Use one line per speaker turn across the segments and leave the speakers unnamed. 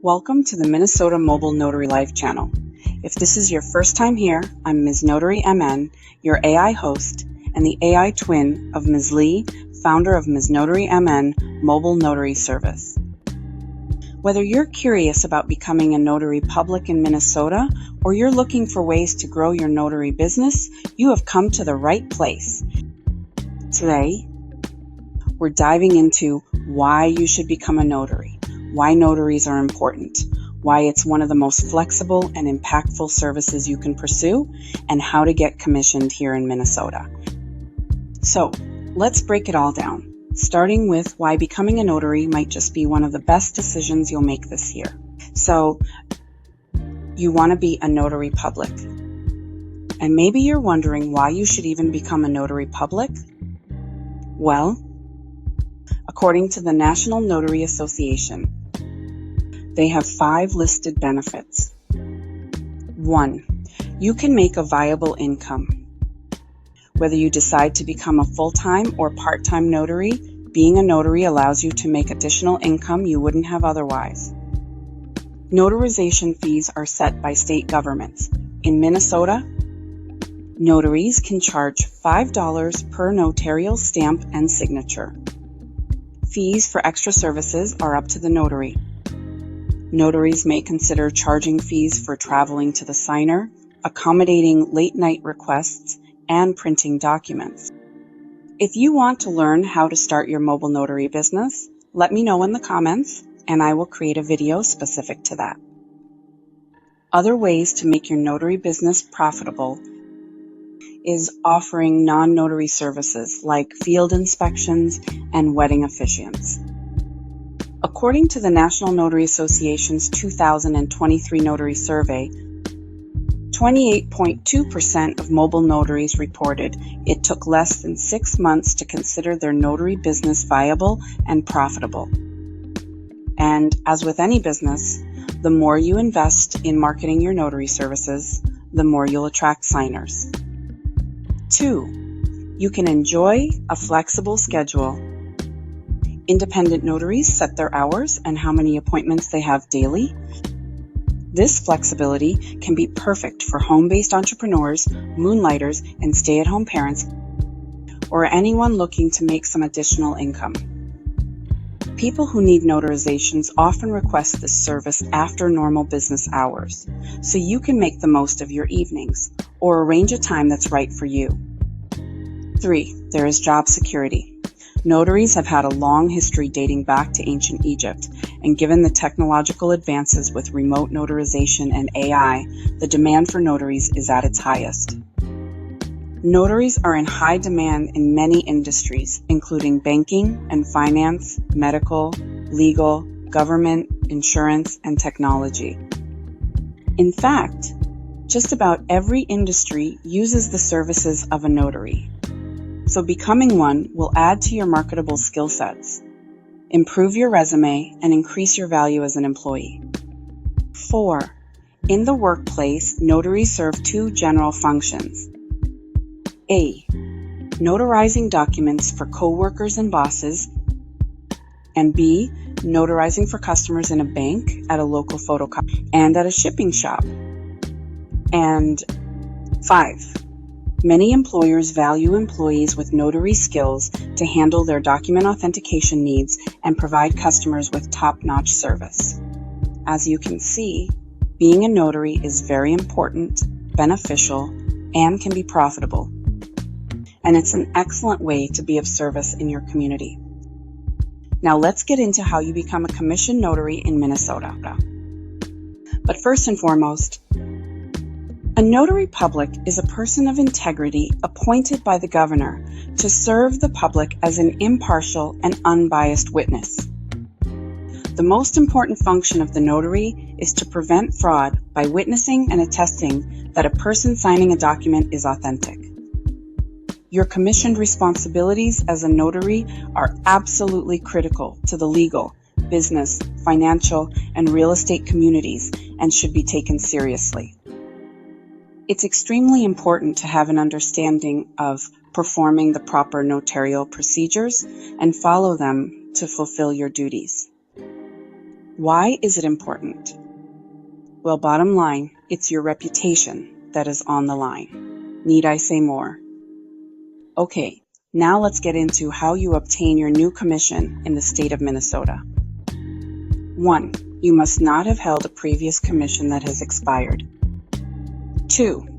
Welcome to the Minnesota Mobile Notary Life channel. If this is your first time here, I'm MzNotaryMN, your AI host, and the AI twin of MzLeigh, founder of MzNotaryMN Mobile Notary Service. Whether you're curious about becoming a notary public in Minnesota, or you're looking for ways to grow your notary business, you have come to the right place. Today, we're diving into why you should become a notary, why notaries are important, why it's one of the most flexible and impactful services you can pursue, and how to get commissioned here in Minnesota. So, let's break it all down, starting with why becoming a notary might just be one of the best decisions you'll make this year. So, you want to be a notary public. And maybe you're wondering why you should even become a notary public? Well, according to the National Notary Association, they have 5 listed benefits. 1. You can make a viable income. Whether you decide to become a full-time or part-time notary, being a notary allows you to make additional income you wouldn't have otherwise. Notarization fees are set by state governments. In Minnesota, notaries can charge $5 per notarial stamp and signature. Fees for extra services are up to the notary. Notaries may consider charging fees for traveling to the signer, accommodating late-night requests, and printing documents. If you want to learn how to start your mobile notary business, let me know in the comments, and I will create a video specific to that. Other ways to make your notary business profitable is offering non-notary services like field inspections and wedding officiants. According to the National Notary Association's 2023 Notary Survey, 28.2% of mobile notaries reported it took less than 6 months to consider their notary business viable and profitable. And as with any business, the more you invest in marketing your notary services, the more you'll attract signers. 2. You can enjoy a flexible schedule. Independent notaries set their hours and how many appointments they have daily. This flexibility can be perfect for home-based entrepreneurs, moonlighters, and stay-at-home parents, or anyone looking to make some additional income. People who need notarizations often request this service after normal business hours, so you can make the most of your evenings, or arrange a time that's right for you. 3. There is job security. Notaries have had a long history dating back to ancient Egypt, and given the technological advances with remote notarization and AI, the demand for notaries is at its highest. Notaries are in high demand in many industries, including banking and finance, medical, legal, government, insurance, and technology. In fact, just about every industry uses the services of a notary. So becoming one will add to your marketable skill sets, improve your resume, and increase your value as an employee. 4. In the workplace, notaries serve 2 general functions. A. Notarizing documents for coworkers and bosses, and B. Notarizing for customers in a bank, at a local photocopy, and at a shipping shop. And 5. Many employers value employees with notary skills to handle their document authentication needs and provide customers with top-notch service. As you can see, being a notary is very important, beneficial, and can be profitable. And it's an excellent way to be of service in your community. Now let's get into how you become a commissioned notary in Minnesota. But first and foremost, a notary public is a person of integrity appointed by the governor to serve the public as an impartial and unbiased witness. The most important function of the notary is to prevent fraud by witnessing and attesting that a person signing a document is authentic. Your commissioned responsibilities as a notary are absolutely critical to the legal, business, financial, and real estate communities and should be taken seriously. It's extremely important to have an understanding of performing the proper notarial procedures and follow them to fulfill your duties. Why is it important? Well, bottom line, it's your reputation that is on the line. Need I say more? Okay, now let's get into how you obtain your new commission in the state of Minnesota. 1. You must not have held a previous commission that has expired. 2.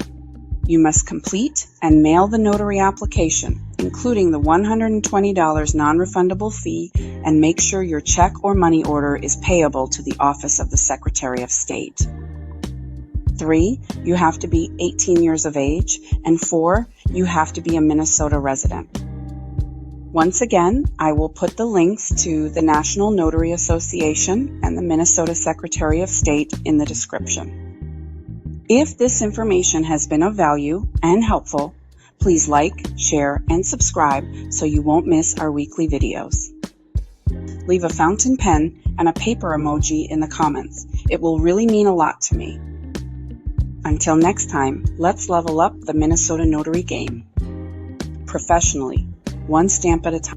You must complete and mail the notary application, including the $120 non-refundable fee, and make sure your check or money order is payable to the Office of the Secretary of State. 3. You have to be 18 years of age. And 4. You have to be a Minnesota resident. Once again, I will put the links to the National Notary Association and the Minnesota Secretary of State in the description. If this information has been of value and helpful, please like, share, and subscribe so you won't miss our weekly videos. Leave a fountain pen and a paper emoji in the comments. It will really mean a lot to me. Until next time, let's level up the Minnesota notary game. Professionally, one stamp at a time.